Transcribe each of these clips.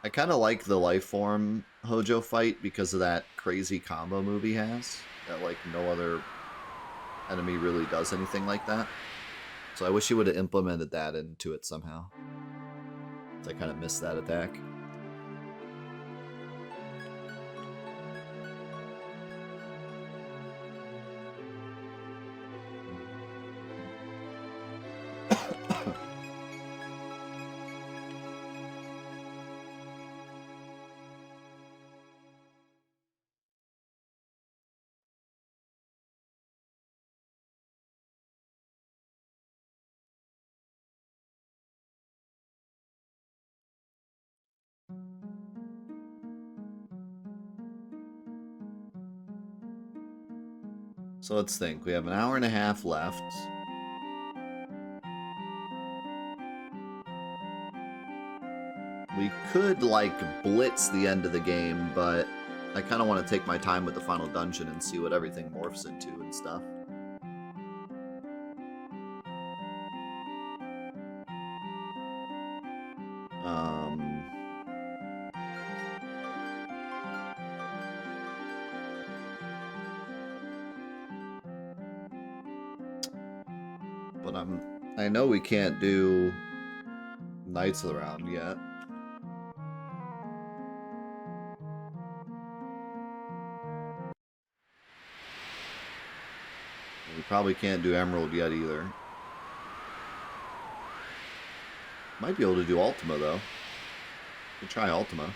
I kind of like the Lifeform Hojo fight because of that crazy combo move he has. That, like, no other enemy really does anything like that. So I wish he would have implemented that into it somehow. I kind of missed that attack. So let's think. We have an hour and a half left. We could, like, blitz the end of the game, but I kind of want to take my time with the final dungeon and see what everything morphs into and stuff. But I know we can't do Knights of the Round yet. We probably can't do Emerald yet either. Might be able to do Ultima, though. Could try Ultima.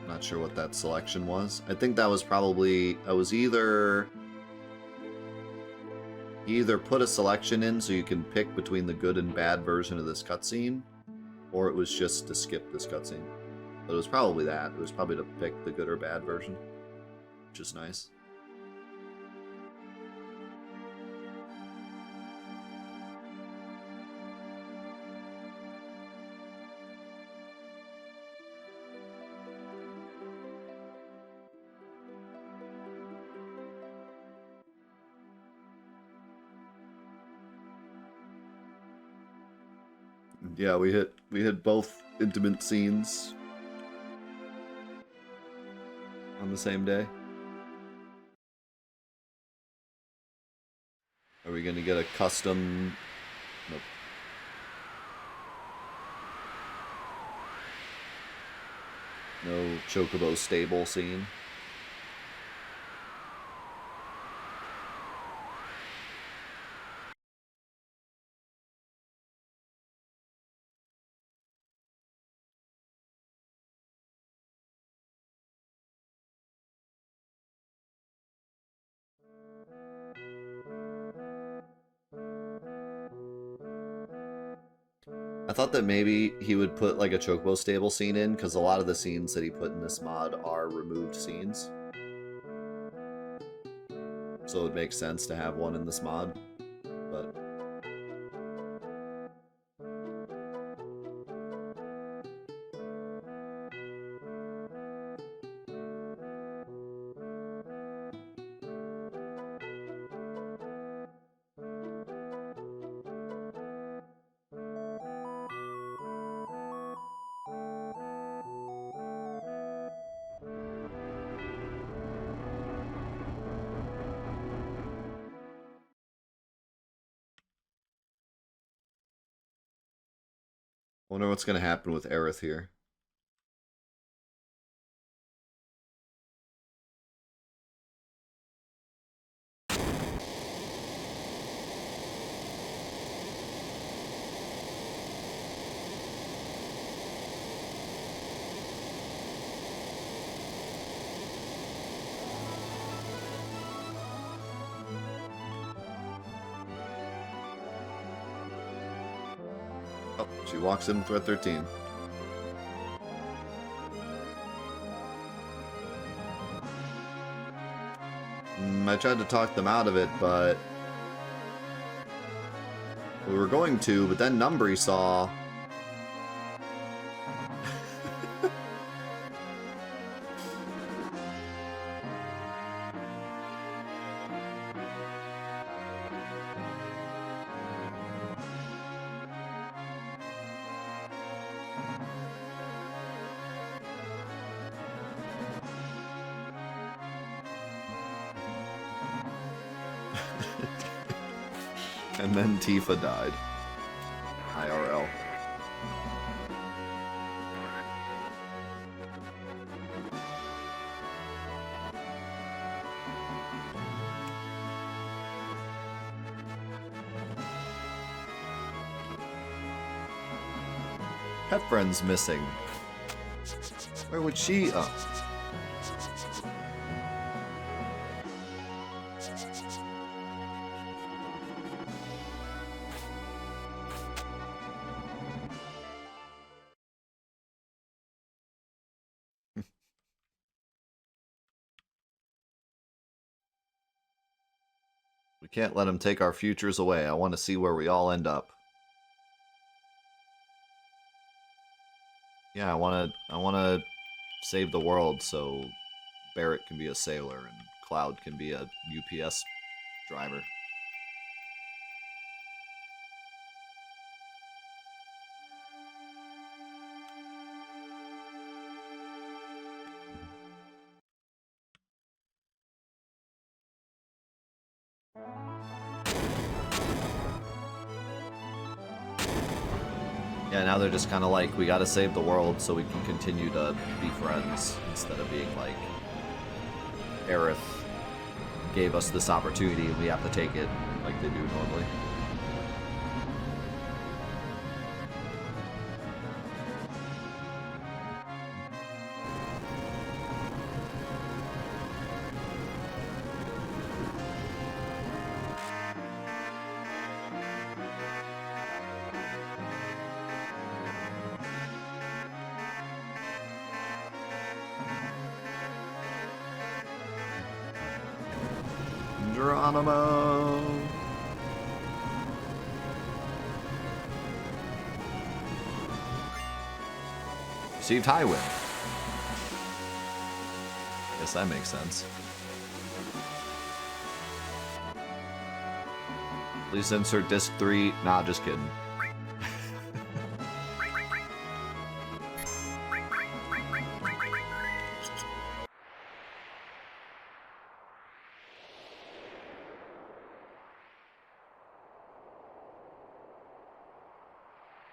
Not sure what that selection was. I think that was probably... I was either... You either put a selection in so you can pick between the good and bad version of this cutscene, or it was just to skip this cutscene. But it was probably that. It was probably to pick the good or bad version, which is nice. Yeah, we hit both intimate scenes on the same day. Are we gonna get a custom? Nope. No Chocobo stable scene. I thought that maybe he would put like a Chocobo stable scene in, because a lot of the scenes that he put in this mod are removed scenes. So it would make sense to have one in this mod, but... Wonder what's going to happen with Aerith here. Oh, she walks in with Red 13. I tried to talk them out of it, but... We were going to, but then Numbry saw... And then Tifa died. IRL. Heffron's missing. Where would she? Oh. We can't let him take our futures away. I want to see where we all end up. Yeah, I wanna save the world so Barrett can be a sailor and Cloud can be a UPS driver. Yeah, now they're just kind of like, we gotta save the world so we can continue to be friends, instead of being like, Aerith gave us this opportunity and we have to take it like they do normally. Geronimo! Received high wind. Guess that makes sense. Please insert disc 3. Nah, just kidding.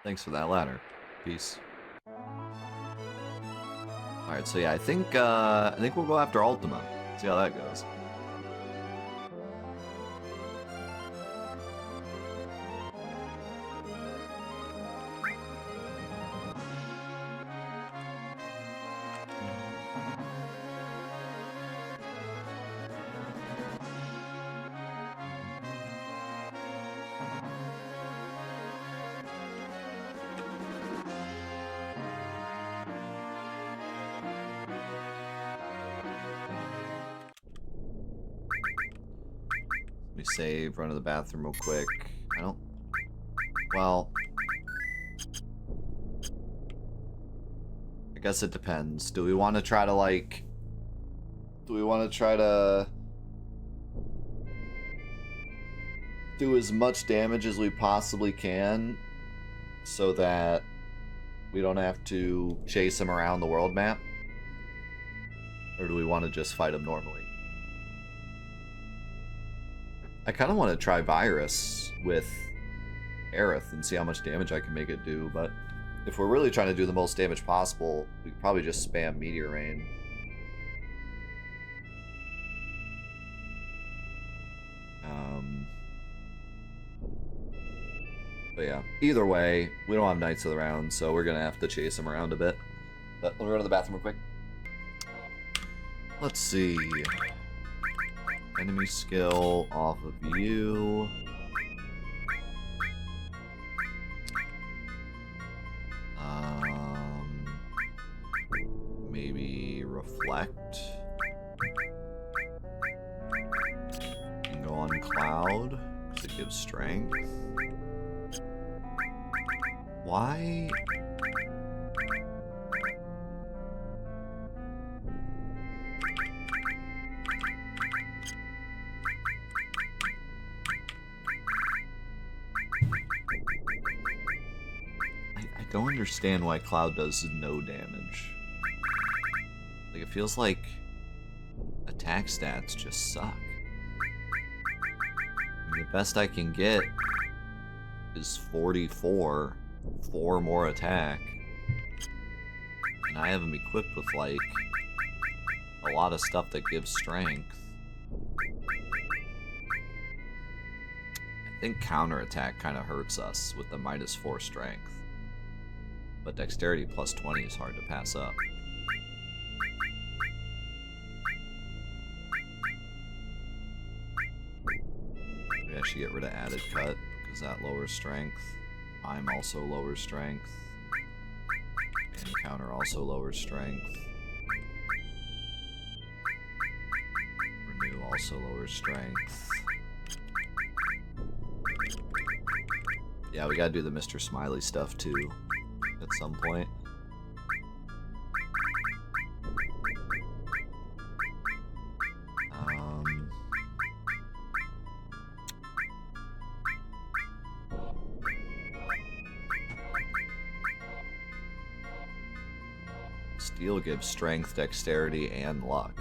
Thanks for that ladder. Peace. Alright, so yeah, I think we'll go after Ultima. See how that goes. Save, run to the bathroom real quick. I don't... Well... I guess it depends. Do we want to try to, like... Do we want to try to... do as much damage as we possibly can so that we don't have to chase him around the world map? Or do we want to just fight him normally? I kind of want to try Virus with Aerith and see how much damage I can make it do, but if we're really trying to do the most damage possible, we could probably just spam Meteor Rain. But yeah, either way, we don't have Knights of the Round, so we're going to have to chase him around a bit. But let me go to the bathroom real quick. Let's see. Enemy skill off of you. Maybe reflect. And go on Cloud, because it gives strength. Why? I don't understand why Cloud does no damage. Like, it feels like attack stats just suck. I mean, the best I can get is 44. 4 more attack. And I have him equipped with, like, a lot of stuff that gives strength. I think counterattack kind of hurts us with the -4 strength. But dexterity plus 20 is hard to pass up. Maybe I should get rid of added cut, because that lowers strength. Mime also lowers strength. And counter also lowers strength. Renew also lowers strength. Yeah, we gotta do the Mr. Smiley stuff too, at some point. Steel gives strength, dexterity, and luck.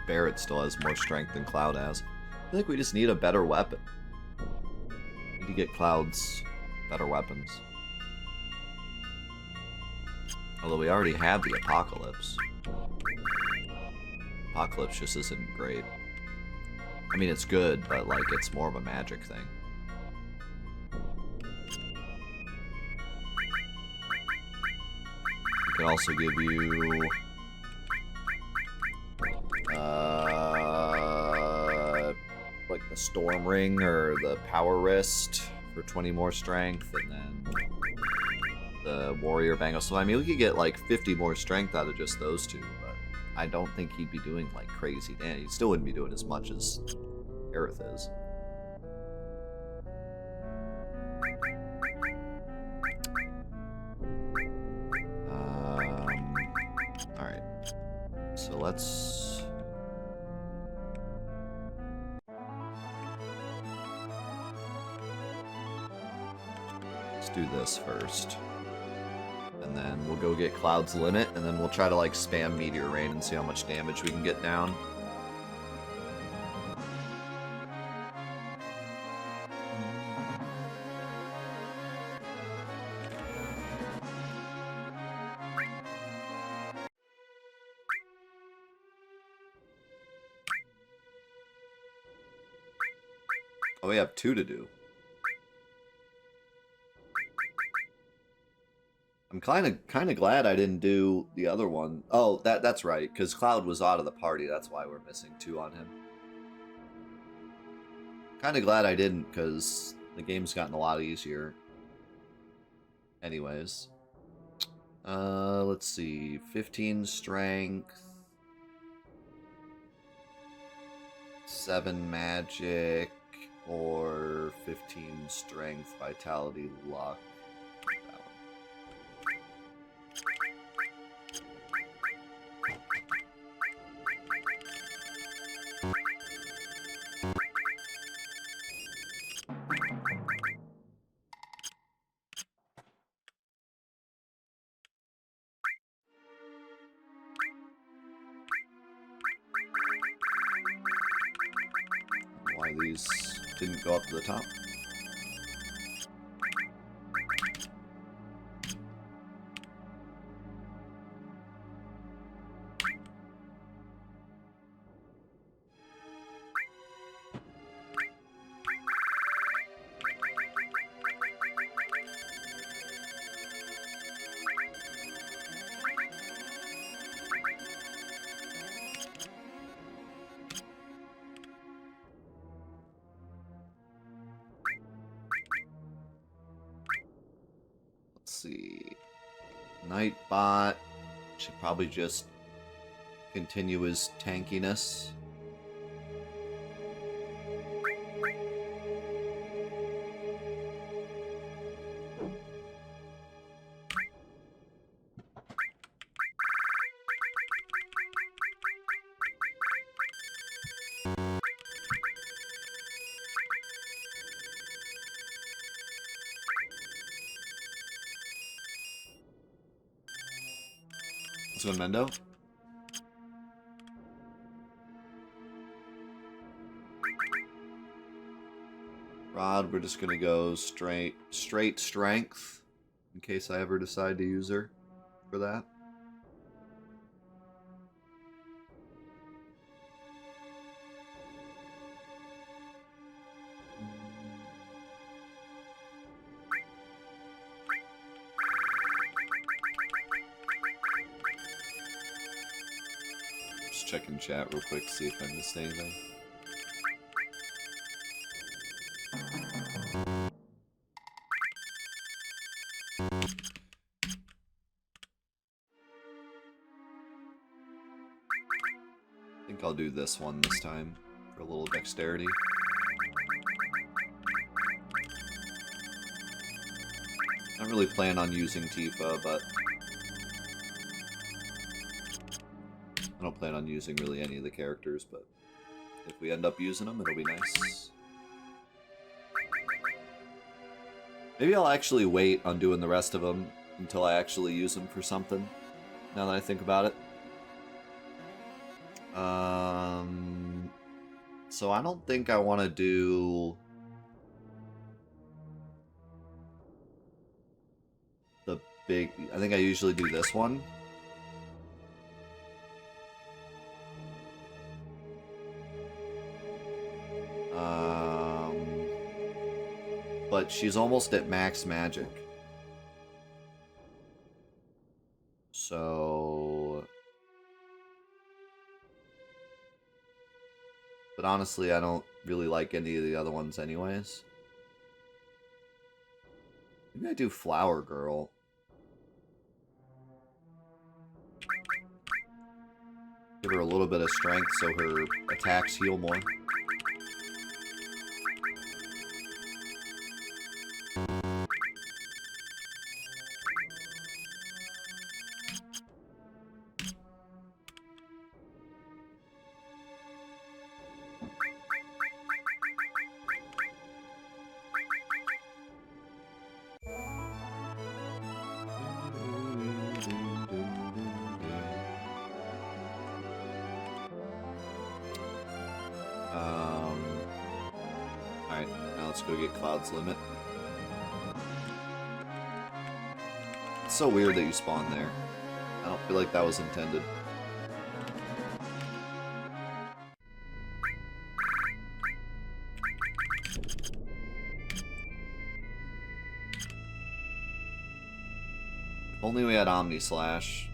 Barrett still has more strength than Cloud has. I think we just need a better weapon. We need to get Cloud's better weapons. Although we already have the Apocalypse. Apocalypse just isn't great. I mean, it's good, but, like, it's more of a magic thing. We could also give you... like the Storm Ring or the Power Wrist for 20 more strength, and then the Warrior Bangle. So, I mean, we could get, like, 50 more strength out of just those two, but I don't think he'd be doing, like, crazy damage. He still wouldn't be doing as much as Aerith is. Alright. So let's do this first. And then we'll go get Cloud's Limit, and then we'll try to, like, spam Meteor Rain and see how much damage we can get down. Oh, we have 2 to do. I'm kind of glad I didn't do the other one. Oh, that's right, because Cloud was out of the party. That's why we're missing 2 on him. Kind of glad I didn't, because the game's gotten a lot easier. Anyways. Let's see. 15 strength. 7 magic. Or 15 strength, vitality, luck. Why these didn't go up to the top. See, Nightbot should probably just continue his tankiness. Let's go Mendo. Rod, we're just gonna go straight strength in case I ever decide to use her for that. Just checking chat real quick, see if I missed anything. I think I'll do this one this time for a little dexterity. I don't really plan on using Tifa, but I don't plan on using really any of the characters, but if we end up using them, it'll be nice. Maybe I'll actually wait on doing the rest of them until I actually use them for something, now that I think about it. So I don't think I want to do the big... I think I usually do this one. But she's almost at max magic. So... But honestly, I don't really like any of the other ones anyways. Maybe I do Flower Girl. Give her a little bit of strength so her attacks heal more. Alright, now let's go get Cloud's Limit. It's so weird that you spawn there. I don't feel like that was intended. If only we had Omni Slash,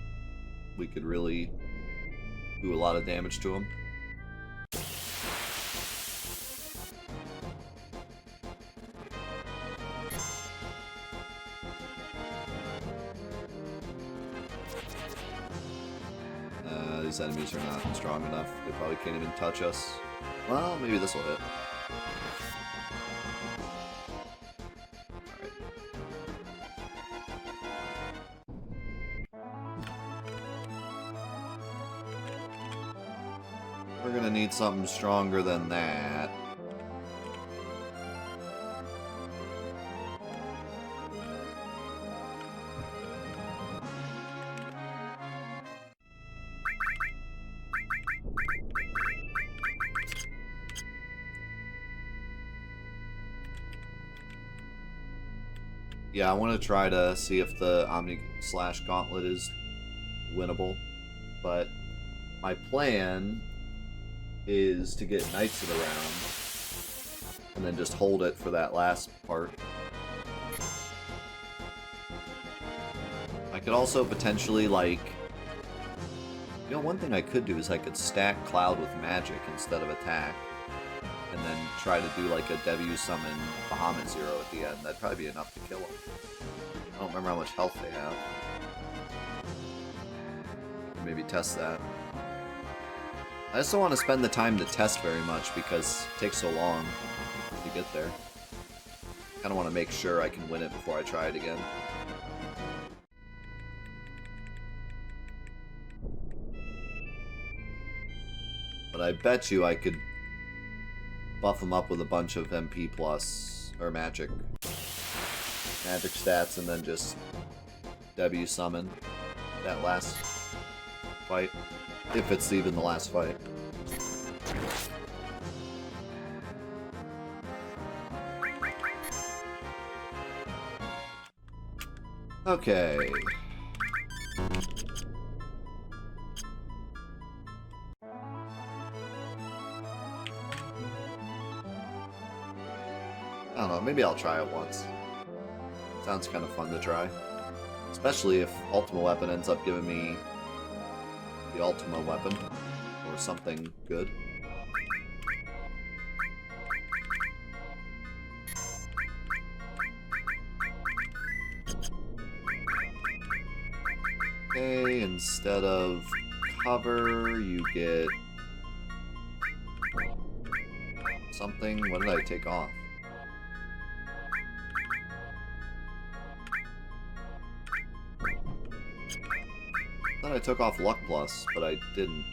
we could really do a lot of damage to him. These enemies are not strong enough. They probably can't even touch us. Well, maybe this will hit. Alright. We're gonna need something stronger than that. Yeah, I want to try to see if the Omni Slash Gauntlet is winnable, but my plan is to get Knights of the Round and then just hold it for that last part. I could also potentially, like... You know, one thing I could do is I could stack Cloud with magic instead of attack, and then try to do like a Debu summon Bahamut Zero at the end. That'd probably be enough to kill him. I don't remember how much health they have. Maybe test that. I just don't want to spend the time to test very much because it takes so long to get there. I kind of want to make sure I can win it before I try it again. But I bet you I could buff them up with a bunch of MP plus, or magic stats, and then just W summon that last fight. If it's even the last fight. Okay. I don't know, maybe I'll try it once. Sounds kind of fun to try. Especially if Ultima Weapon ends up giving me the Ultima Weapon or something good. Okay, instead of cover, you get something. What did I take off? I thought I took off Luck Plus, but I didn't.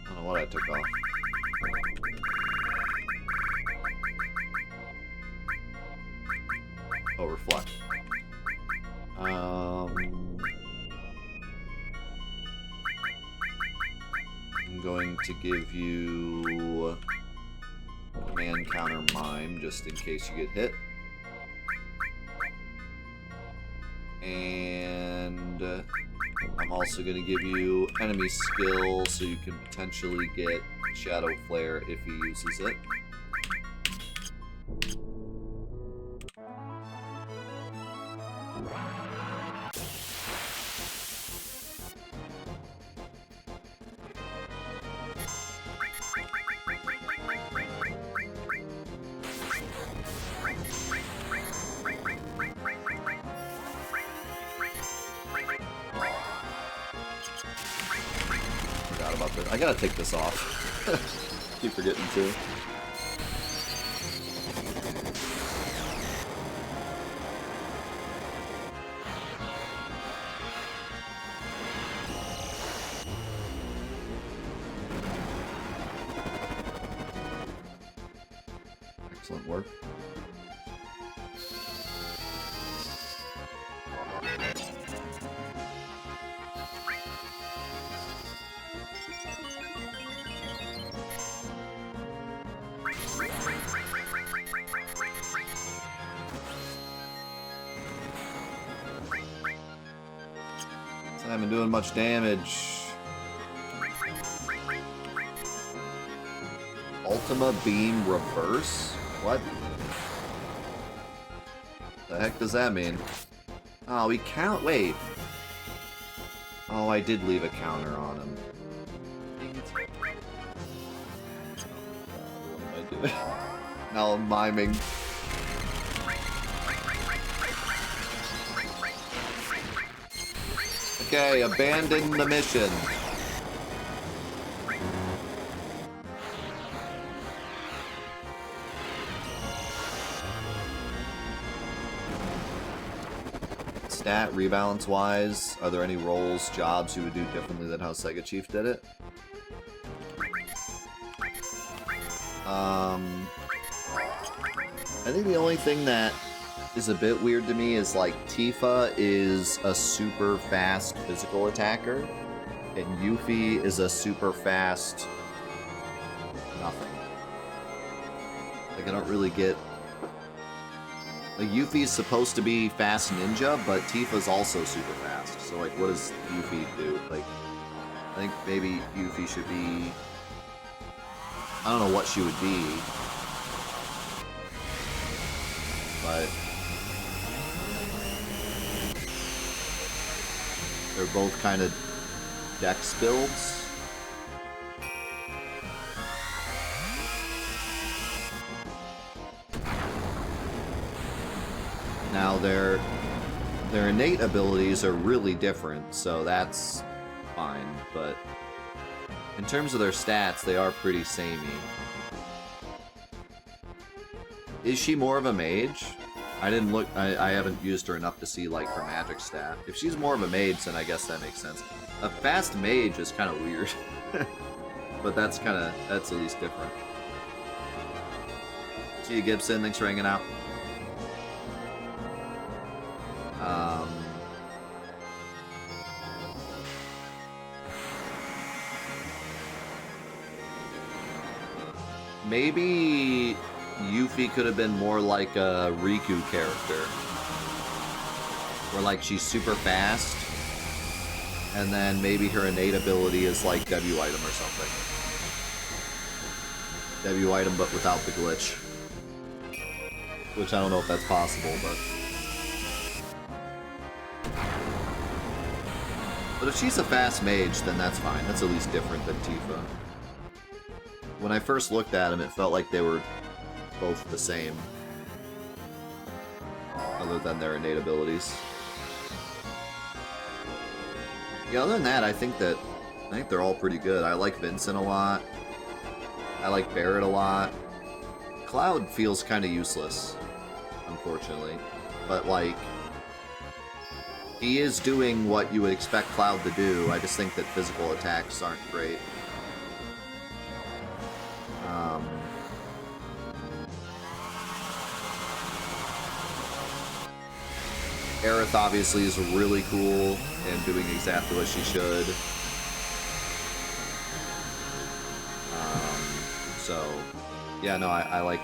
I don't know what I took off. Oh, Reflect. I'm going to give you Command Counter Mime, just in case you get hit. And I'm also going to give you Enemy Skill, so you can potentially get Shadow Flare if he uses it. I gotta take this off. Keep forgetting to. Excellent work. I haven't been doing much damage. Ultima Beam Reverse? What? The heck does that mean? Oh, we count. Wait. Oh, I did leave a counter on him. What am I doing? Now I'm miming. Okay, abandon the mission. Stat, rebalance-wise, are there any roles, jobs you would do differently than how Sega Chief did it? I think the only thing that is a bit weird to me is, like, Tifa is a super fast physical attacker, and Yuffie is a super fast nothing. Like, I don't really get... Like, Yuffie's supposed to be fast ninja, but Tifa's also super fast. So, like, what does Yuffie do? Like, I think maybe Yuffie should be... I don't know what she would be. But... they're both kind of dex builds. Now their innate abilities are really different, so that's fine, but in terms of their stats, they are pretty samey. Is she more of a mage? I didn't look, I haven't used her enough to see, like, her magic stat. If she's more of a mage, then I guess that makes sense. A fast mage is kind of weird. But that's at least different. See you, Gibson. Thanks for hanging out. Maybe Yuffie could have been more like a Riku character. Where, like, she's super fast, and then maybe her innate ability is like W item or something. W item, but without the glitch. Which I don't know if that's possible, but... But if she's a fast mage, then that's fine. That's at least different than Tifa. When I first looked at them, it felt like they were both the same. Other than their innate abilities. Yeah, other than that, I think they're all pretty good. I like Vincent a lot. I like Barrett a lot. Cloud feels kind of useless, unfortunately. But, like, he is doing what you would expect Cloud to do. I just think that physical attacks aren't great. Aerith obviously is really cool and doing exactly what she should. So, yeah, no, I like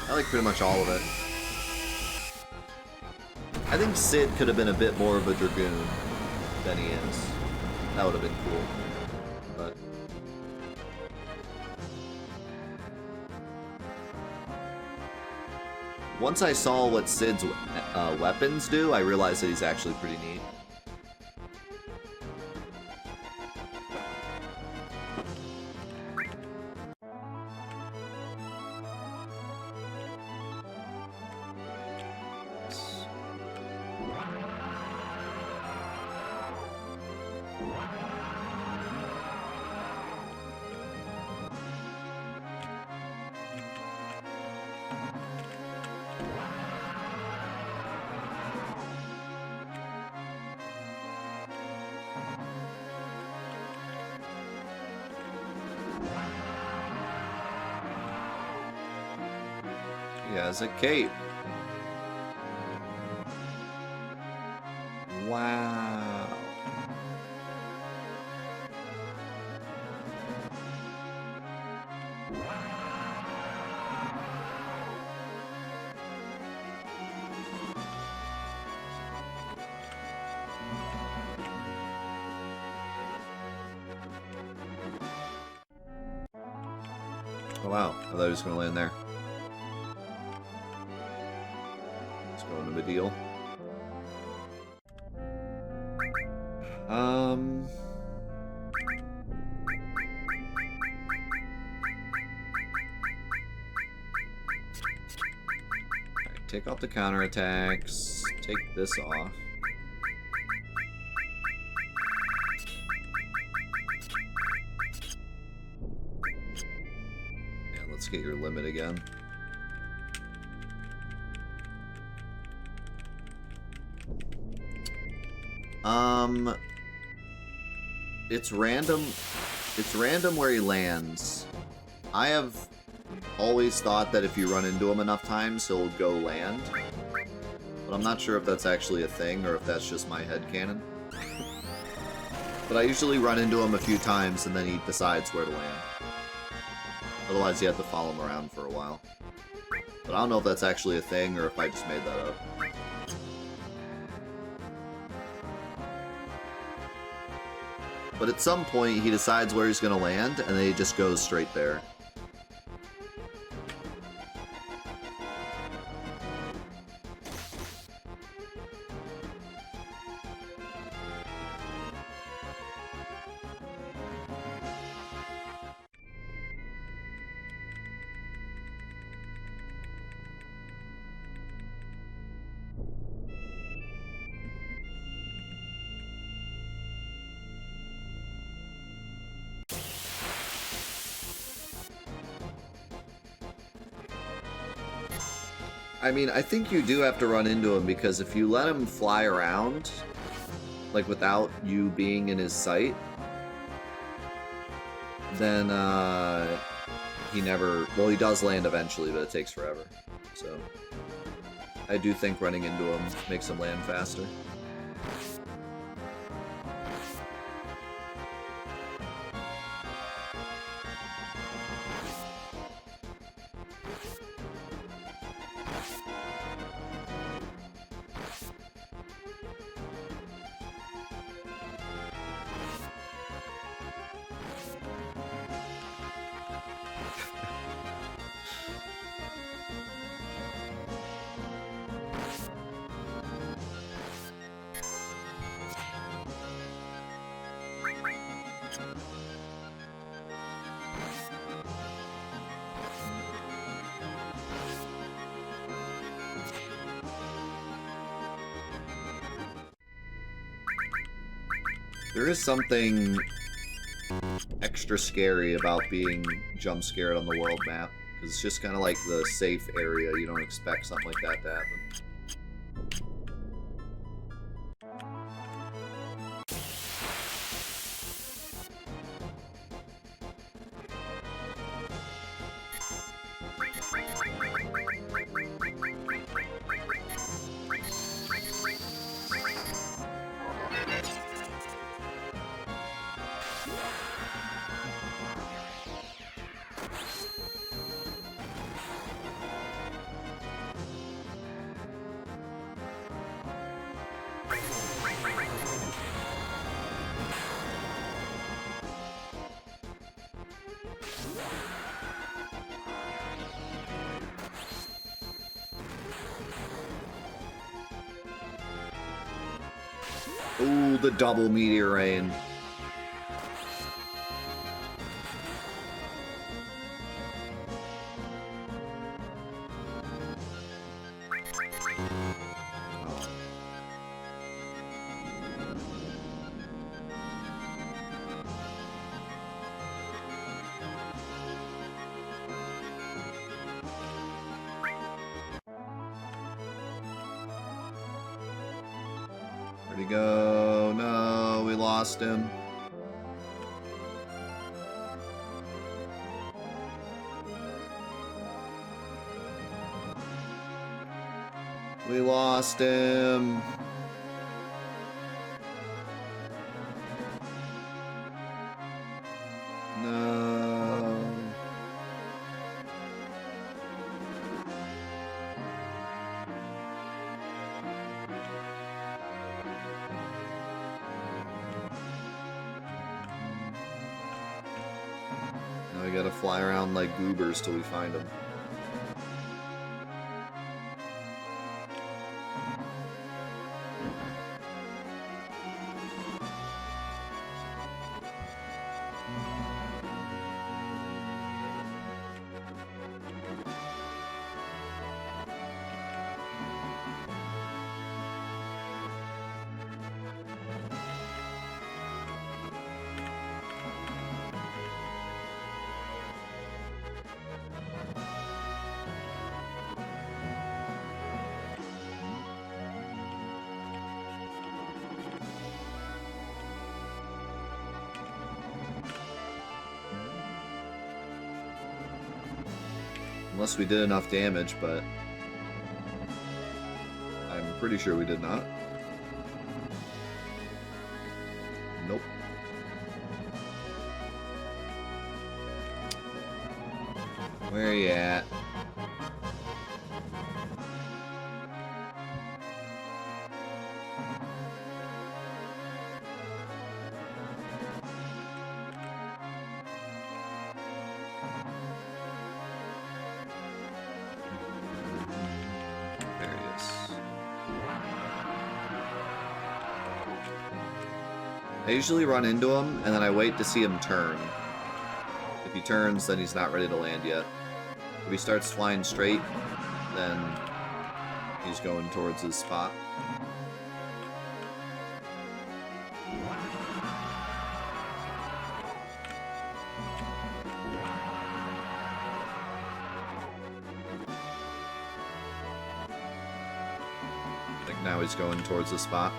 pretty much all of it. I think Sid could have been a bit more of a Dragoon than he is. That would have been cool. But once I saw what Sid's weapons do, I realized that he's actually pretty neat. He has a cape. Wow. Oh wow, I thought he was going to land there. Let's go into the deal. Alright, take off the counterattacks. Take this off. And let's get your limit again. It's random. It's random where he lands. I have always thought that if you run into him enough times, he'll go land. But I'm not sure if that's actually a thing or if that's just my headcanon. But I usually run into him a few times and then he decides where to land. Otherwise you have to follow him around for a while. But I don't know if that's actually a thing or if I just made that up. But at some point, he decides where he's going to land, and then he just goes straight there. I mean, I think you do have to run into him, because if you let him fly around, like, without you being in his sight, then, he never... Well, he does land eventually, but it takes forever. So, I do think running into him makes him land faster. There is something extra scary about being jump scared on the world map, because it's just kind of like the safe area. You don't expect something like that to happen. Ooh, the double meteor rain. Where'd he go? No, we lost him. We lost him. No. Now we gotta fly around like goobers till we find him. Unless we did enough damage, but I'm pretty sure we did not. Nope. Where are you at? I usually run into him, and then I wait to see him turn. If he turns, then he's not ready to land yet. If he starts flying straight, then he's going towards his spot. I think now he's going towards the spot.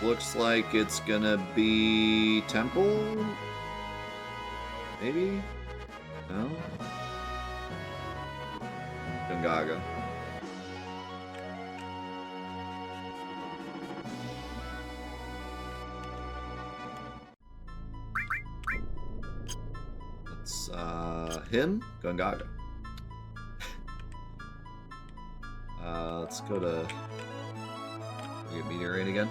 Looks like it's gonna be Temple? Maybe? No? Gongaga. It's, him? Gongaga. Let's go to... get Meteor Rain again.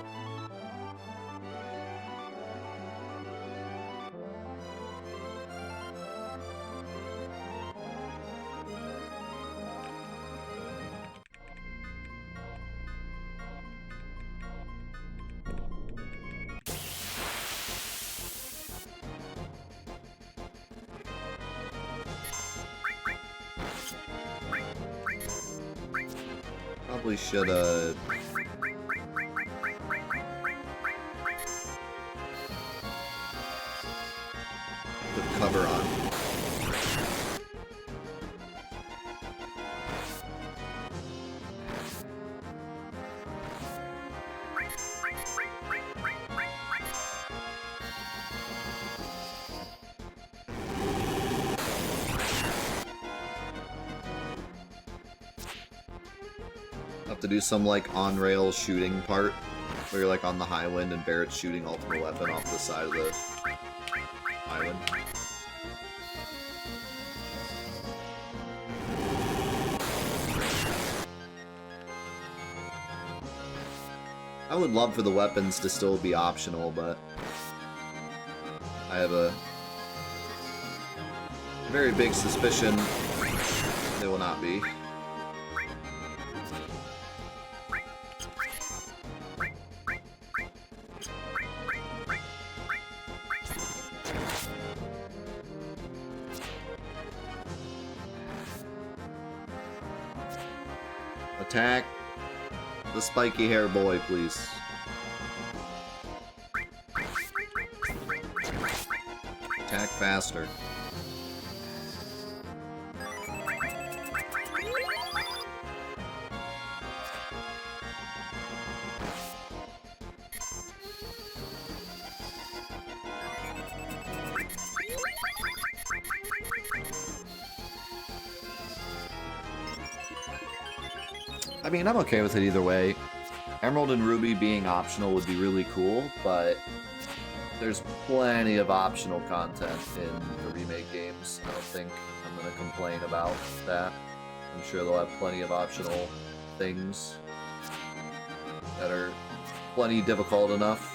Probably should put cover on. Have to do some like on-rail shooting part where you're like on the Highwind and Barrett's shooting ultimate weapon off the side of the island. I would love for the weapons to still be optional, but I have a very big suspicion they will not be. Attack the spiky hair boy, please. Attack faster. I mean, I'm okay with it either way. Emerald and Ruby being optional would be really cool, but there's plenty of optional content in the remake games. I don't think I'm going to complain about that. I'm sure they'll have plenty of optional things that are plenty difficult enough.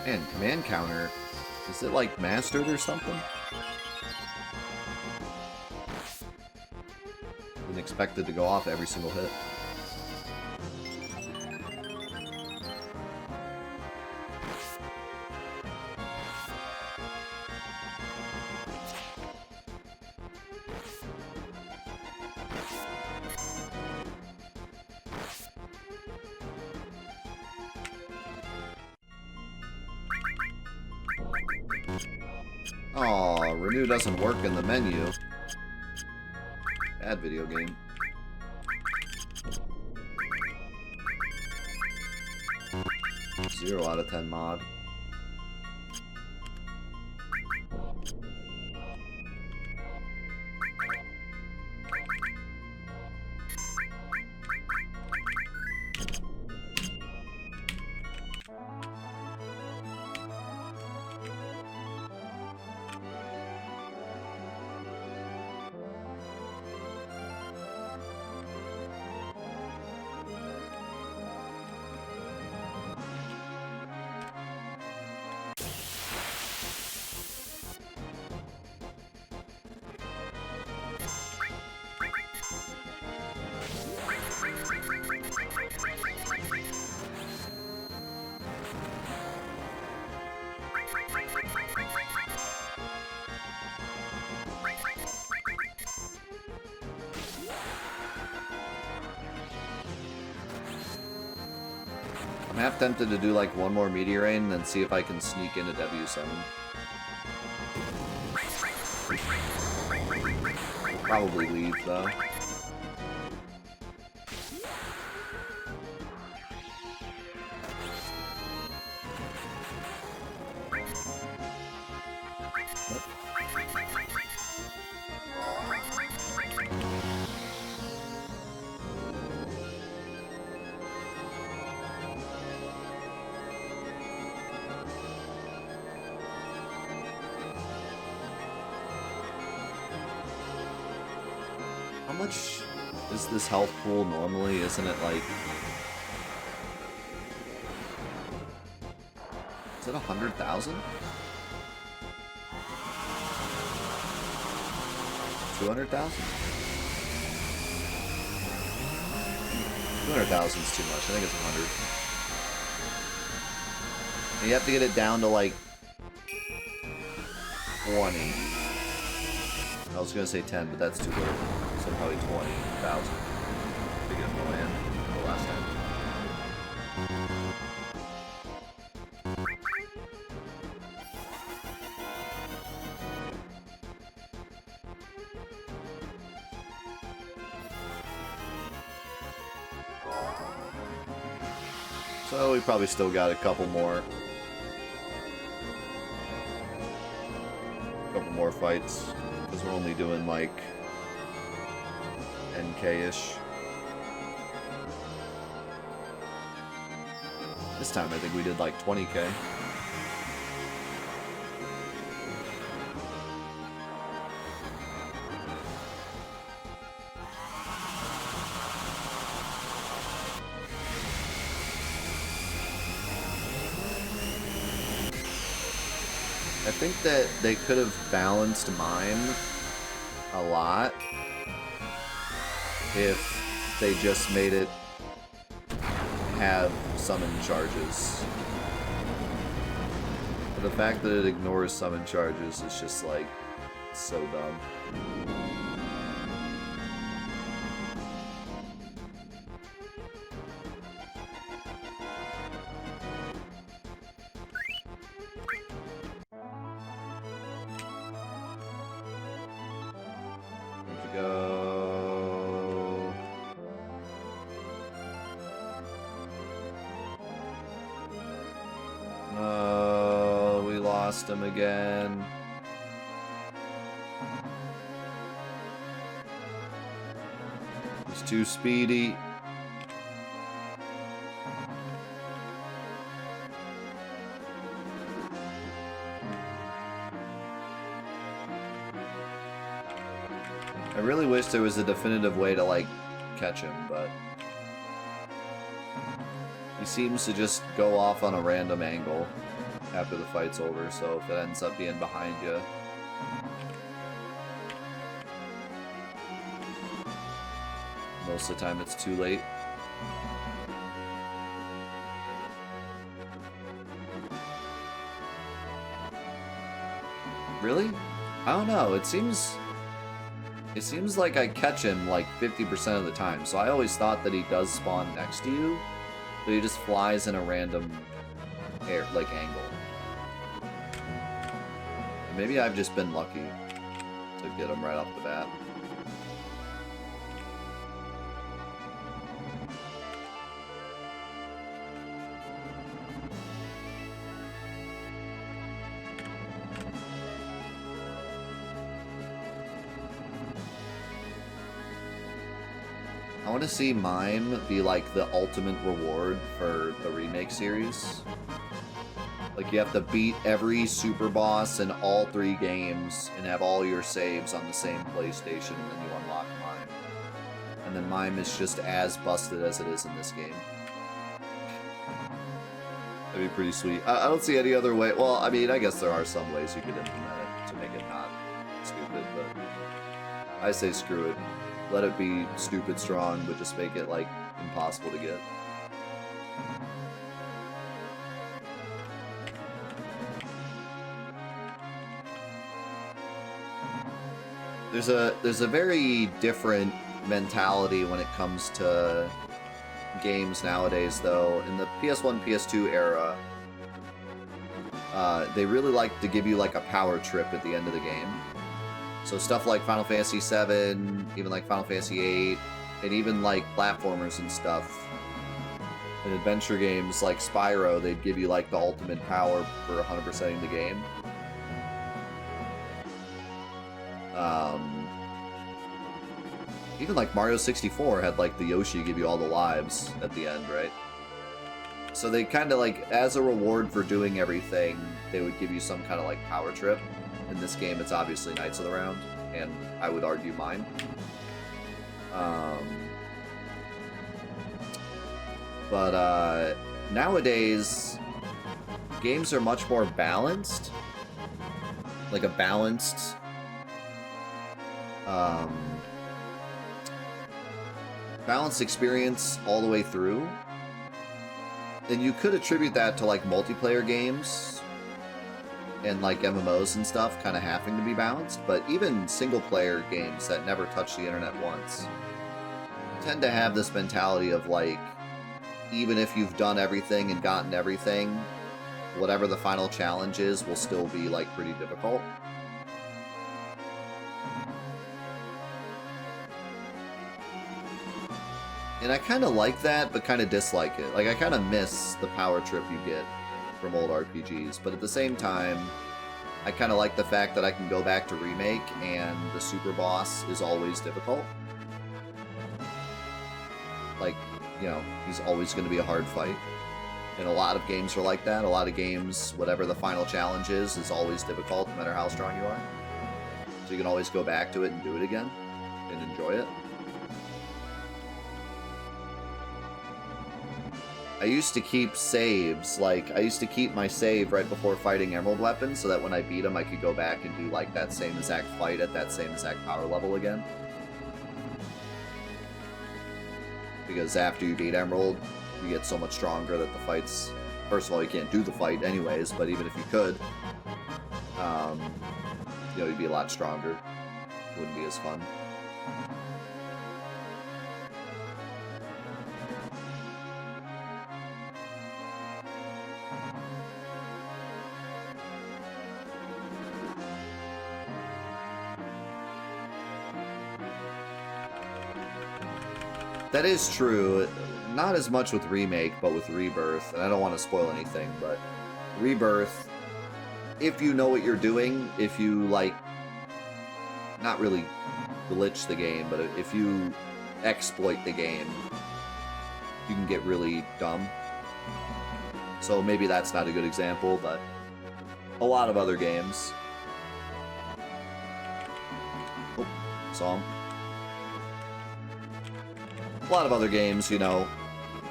Man, command counter, is it like mastered or something? Didn't expect it to go off every single hit. Aw, renew doesn't work in the menu. Bad video game. Zero out of 10 mod. I'm half tempted to do like one more Meteor Rain and then see if I can sneak into W7. Probably leave though. How much is this health pool normally? Isn't it like... Is it 100,000? 200,000? 200,000 is too much. I think it's 100. And you have to get it down to like 20. I was gonna say 10, but that's too little. So probably 20,000 to get a million the last time. So we probably still got a couple more fights, because we're only doing like NK-ish. This time I think we did like 20k. I think that they could have balanced mine a lot if they just made it have summon charges. But the fact that it ignores summon charges is just like so dumb. Him again. He's too speedy. I really wish there was a definitive way to like catch him, but he seems to just go off on a random angle after the fight's over, so if it ends up being behind you, most of the time it's too late. Really? I don't know, it seems like I catch him like 50% of the time, so I always thought that he does spawn next to you, but he just flies in a random air, like, angle. Maybe I've just been lucky to get him right off the bat. I want to see Mime be like the ultimate reward for the remake series. Like, you have to beat every super boss in all 3 games and have all your saves on the same PlayStation, and then you unlock Mime. And then Mime is just as busted as it is in this game. That'd be pretty sweet. I don't see any other way. Well, I mean, I guess there are some ways you could implement it to make it not stupid, but I say screw it. Let it be stupid strong, but just make it, like, impossible to get. There's a very different mentality when it comes to games nowadays, though. In the PS1, PS2 era, they really like to give you like a power trip at the end of the game. So stuff like Final Fantasy VII, even like Final Fantasy VIII, and even like platformers and stuff. In adventure games like Spyro, they'd give you like the ultimate power for 100%ing the game. Even like Mario 64 had like the Yoshi give you all the lives at the end, right? So they kind of like, as a reward for doing everything, they would give you some kind of like power trip. In this game, it's obviously Knights of the Round, and I would argue mine. But nowadays, games are much more balanced. Like a balanced balanced experience all the way through. And you could attribute that to like multiplayer games and like MMOs and stuff kind of having to be balanced, but even single player games that never touch the internet once tend to have this mentality of like, even if you've done everything and gotten everything, whatever the final challenge is will still be like pretty difficult. And I kind of like that, but kind of dislike it. Like, I kind of miss the power trip you get from old RPGs, but at the same time, I kind of like the fact that I can go back to Remake and the super boss is always difficult. Like, you know, he's always going to be a hard fight. And a lot of games are like that. A lot of games, whatever the final challenge is always difficult, no matter how strong you are. So you can always go back to it and do it again and enjoy it. I used to keep saves, like, I used to keep my save right before fighting Emerald Weapon so that when I beat him I could go back and do, like, that same exact fight at that same exact power level again. Because after you beat Emerald, you get so much stronger that the fights... First of all, you can't do the fight anyways, but even if you could, you know, you'd be a lot stronger. It wouldn't be as fun. That is true. Not as much with Remake, but with Rebirth. And I don't want to spoil anything, but Rebirth, if you know what you're doing, if you, like, not really glitch the game, but if you exploit the game, you can get really dumb. So maybe that's not a good example, but a lot of other games. Oh, saw him. A lot of other games, you know,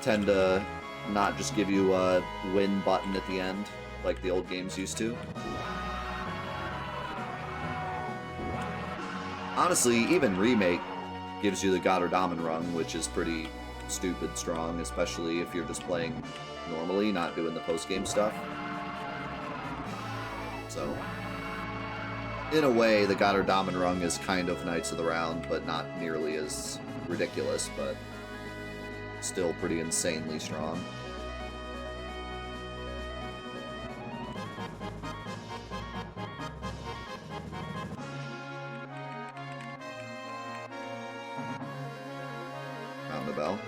tend to not just give you a win button at the end, like the old games used to. Honestly, even Remake gives you the Götterdammen rung, which is pretty stupid strong, especially if you're just playing normally, not doing the post-game stuff. So, in a way, the Götterdammen rung is kind of Knights of the Round, but not nearly as ridiculous, but still pretty insanely strong. Roundabout.